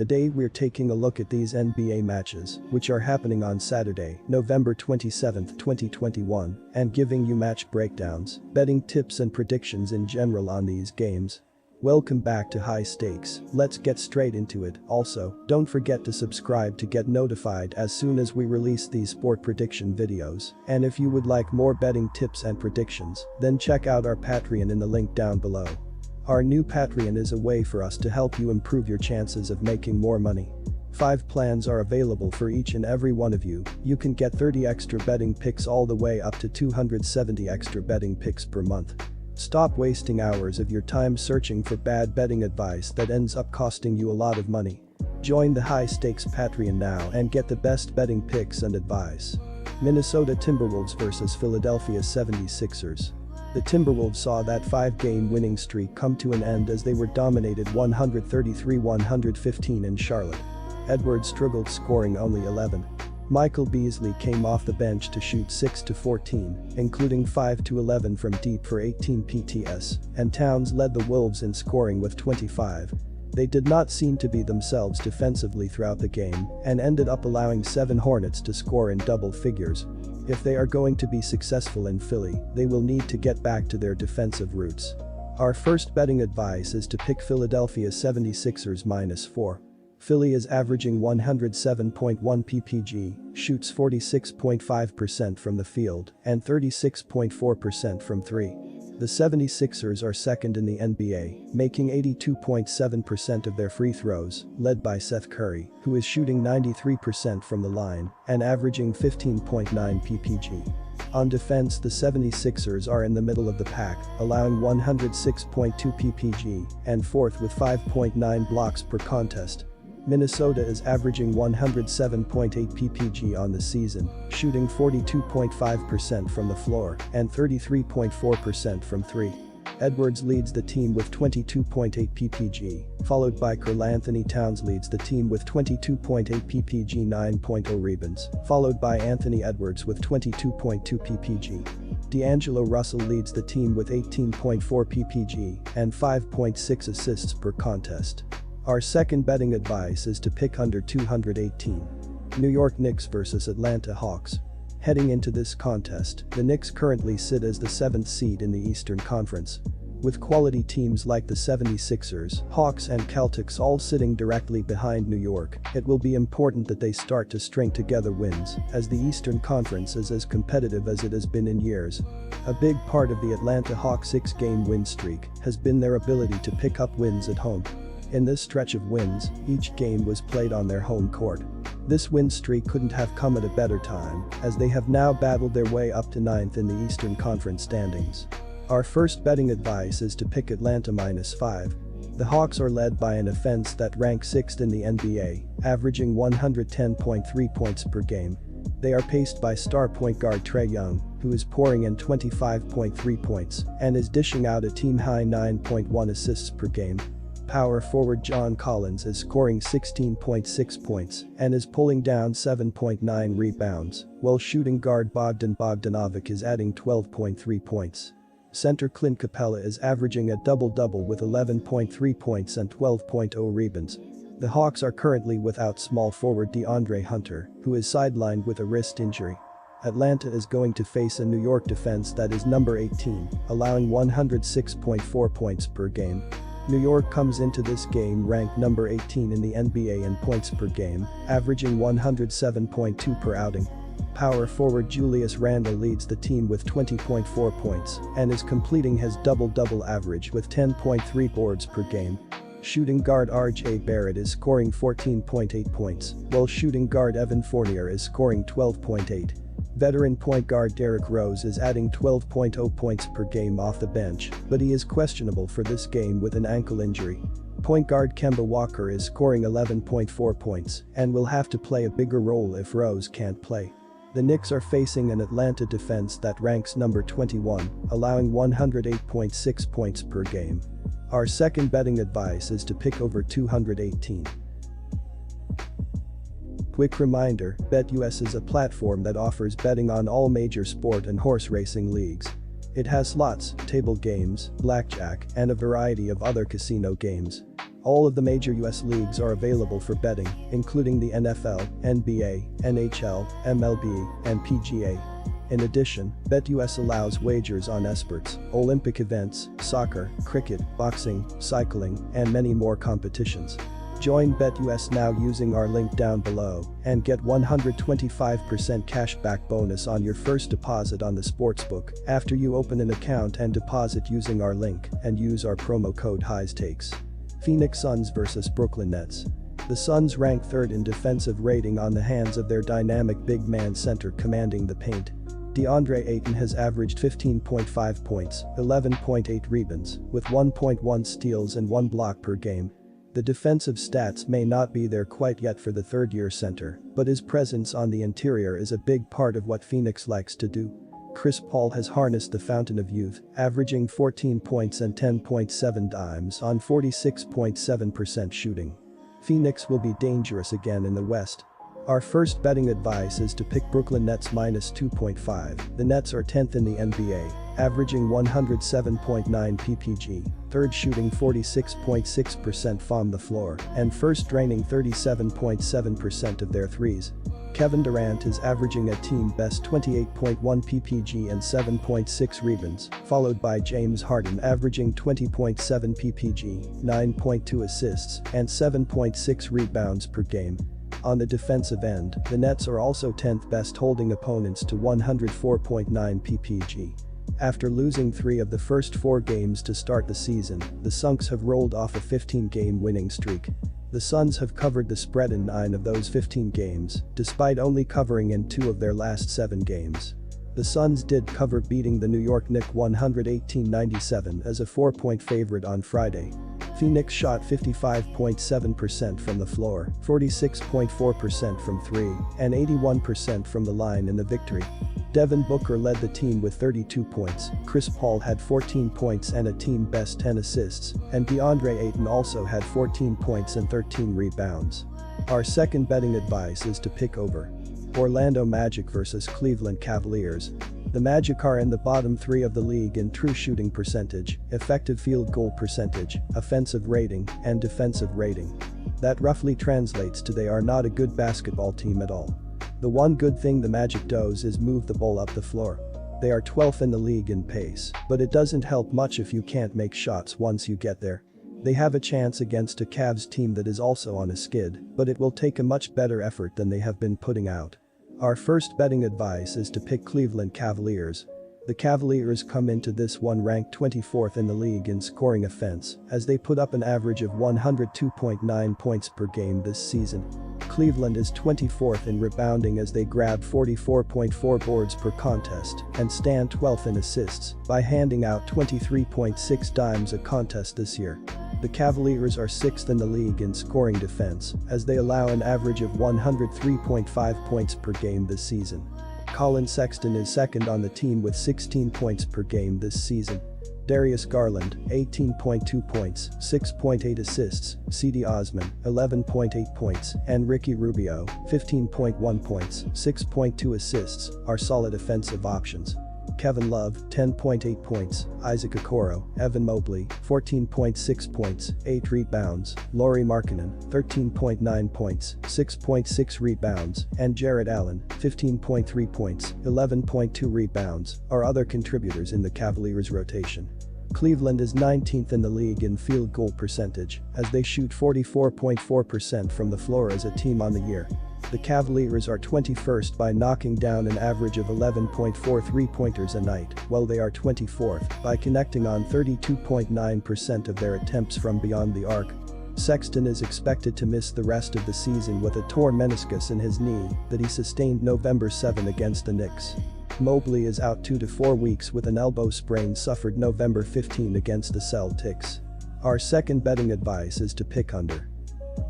Today we're taking a look at these NBA matches, which are happening on Saturday, November 27, 2021, and giving you match breakdowns, betting tips and predictions in general on these games. Welcome back to High Stakes, let's get straight into it. Also, don't forget to subscribe to get notified as soon as we release these sport prediction videos. And if you would like more betting tips and predictions, then check out our Patreon in the link down below. Our new Patreon is a way for us to help you improve your chances of making more money. 5 plans are available for each and every one of you. You can get 30 extra betting picks all the way up to 270 extra betting picks per month. Stop wasting hours of your time searching for bad betting advice that ends up costing you a lot of money. Join the High Stakes Patreon now and get the best betting picks and advice. Minnesota Timberwolves vs Philadelphia 76ers. The Timberwolves saw that 5-game winning streak come to an end as they were dominated 133-115 in Charlotte. Edwards struggled, scoring only 11. Michael Beasley came off the bench to shoot 6-14, including 5-11 from deep for 18 PTS, and Towns led the Wolves in scoring with 25. They did not seem to be themselves defensively throughout the game and ended up allowing 7 Hornets to score in double figures. If they are going to be successful in Philly, they will need to get back to their defensive roots. Our first betting advice is to pick Philadelphia 76ers -4. Philly is averaging 107.1 ppg, shoots 46.5% from the field, and 36.4% from 3. The 76ers are second in the NBA, making 82.7% of their free throws, led by Seth Curry, who is shooting 93% from the line and averaging 15.9 ppg. On defense, the 76ers are in the middle of the pack, allowing 106.2 ppg and fourth with 5.9 blocks per contest. Minnesota is averaging 107.8 ppg on the season, shooting 42.5% from the floor and 33.4% from 3. Edwards leads the team with 22.8 ppg, followed by Karl-Anthony Towns leads the team with 22.8 ppg 9.0 rebounds, followed by Anthony Edwards with 22.2 ppg. D'Angelo Russell leads the team with 18.4 ppg and 5.6 assists per contest. Our second betting advice is to pick under 218. New York Knicks vs Atlanta Hawks. Heading into this contest, the Knicks currently sit as the 7th seed in the Eastern Conference. With quality teams like the 76ers, Hawks and Celtics all sitting directly behind New York, it will be important that they start to string together wins, as the Eastern Conference is as competitive as it has been in years. A big part of the Atlanta Hawks' 6-game win streak has been their ability to pick up wins at home. In this stretch of wins, each game was played on their home court. This win streak couldn't have come at a better time, as they have now battled their way up to 9th in the Eastern Conference standings. Our first betting advice is to pick Atlanta -5. The Hawks are led by an offense that ranks 6th in the NBA, averaging 110.3 points per game. They are paced by star point guard Trae Young, who is pouring in 25.3 points and is dishing out a team-high 9.1 assists per game. Power forward John Collins is scoring 16.6 points and is pulling down 7.9 rebounds, while shooting guard Bogdan Bogdanovic is adding 12.3 points. Center Clint Capella is averaging a double-double with 11.3 points and 12.0 rebounds. The Hawks are currently without small forward DeAndre Hunter, who is sidelined with a wrist injury. Atlanta is going to face a New York defense that is number 18, allowing 106.4 points per game. New York comes into this game ranked number 18 in the NBA in points per game, averaging 107.2 per outing. Power forward Julius Randle leads the team with 20.4 points and is completing his double-double average with 10.3 boards per game. Shooting guard RJ Barrett is scoring 14.8 points, while shooting guard Evan Fournier is scoring 12.8. Veteran point guard Derrick Rose is adding 12.0 points per game off the bench, but he is questionable for this game with an ankle injury. Point guard Kemba Walker is scoring 11.4 points and will have to play a bigger role if Rose can't play. The Knicks are facing an Atlanta defense that ranks number 21, allowing 108.6 points per game. Our second betting advice is to pick over 218. Quick reminder, BetUS is a platform that offers betting on all major sport and horse racing leagues. It has slots, table games, blackjack, and a variety of other casino games. All of the major US leagues are available for betting, including the NFL, NBA, NHL, MLB, and PGA. In addition, BetUS allows wagers on esports, Olympic events, soccer, cricket, boxing, cycling, and many more competitions. Join BetUS now using our link down below and get 125% cashback bonus on your first deposit on the sportsbook after you open an account and deposit using our link and use our promo code HIGHSTAKES. Phoenix Suns vs Brooklyn Nets. The Suns rank third in defensive rating on the hands of their dynamic big man center commanding the paint. DeAndre Ayton has averaged 15.5 points, 11.8 rebounds, with 1.1 steals and 1 block per game. The defensive stats may not be there quite yet for the third-year center, but his presence on the interior is a big part of what Phoenix likes to do. Chris Paul has harnessed the fountain of youth, averaging 14 points and 10.7 dimes on 46.7% shooting. Phoenix will be dangerous again in the West. Our first betting advice is to pick Brooklyn Nets minus 2.5. The Nets are 10th in the NBA, averaging 107.9 ppg, third shooting 46.6% from the floor, and first draining 37.7% of their threes. Kevin Durant is averaging a team-best 28.1 ppg and 7.6 rebounds, followed by James Harden averaging 20.7 ppg, 9.2 assists, and 7.6 rebounds per game. On the defensive end, the Nets are also 10th best holding opponents to 104.9 ppg. After losing 3 of the first 4 games to start the season, the Sunks have rolled off a 15-game winning streak. The Suns have covered the spread in 9 of those 15 games, despite only covering in 2 of their last 7 games. The Suns did cover beating the New York Knicks 118-97 as a 4-point favorite on Friday. Phoenix shot 55.7% from the floor, 46.4% from 3, and 81% from the line in the victory. Devin Booker led the team with 32 points, Chris Paul had 14 points and a team-best 10 assists, and DeAndre Ayton also had 14 points and 13 rebounds. Our second betting advice is to pick over Orlando Magic vs Cleveland Cavaliers. The Magic are in the bottom 3 of the league in true shooting percentage, effective field goal percentage, offensive rating, and defensive rating. That roughly translates to they are not a good basketball team at all. The one good thing the Magic does is move the ball up the floor. They are 12th in the league in pace, but it doesn't help much if you can't make shots once you get there. They have a chance against a Cavs team that is also on a skid, but it will take a much better effort than they have been putting out. Our first betting advice is to pick Cleveland Cavaliers. The Cavaliers come into this one ranked 24th in the league in scoring offense, as they put up an average of 102.9 points per game this season. Cleveland is 24th in rebounding as they grab 44.4 boards per contest and stand 12th in assists by handing out 23.6 dimes a contest this year. The Cavaliers are 6th in the league in scoring defense, as they allow an average of 103.5 points per game this season. Colin Sexton is second on the team with 16 points per game this season. Darius Garland, 18.2 points, 6.8 assists, C.D. Osman, 11.8 points, and Ricky Rubio, 15.1 points, 6.2 assists, are solid offensive options. Kevin Love, 10.8 points, Isaac Okoro, Evan Mobley, 14.6 points, 8 rebounds, Lauri Markkanen, 13.9 points, 6.6 rebounds, and Jarrett Allen, 15.3 points, 11.2 rebounds, are other contributors in the Cavaliers' rotation. Cleveland is 19th in the league in field goal percentage, as they shoot 44.4% from the floor as a team on the year. The Cavaliers are 21st by knocking down an average of 11.4 three-pointers a night, while they are 24th by connecting on 32.9% of their attempts from beyond the arc. Sexton is expected to miss the rest of the season with a torn meniscus in his knee that he sustained November 7 against the Knicks. Mobley is out 2 to 4 weeks with an elbow sprain suffered November 15 against the Celtics. Our second betting advice is to pick under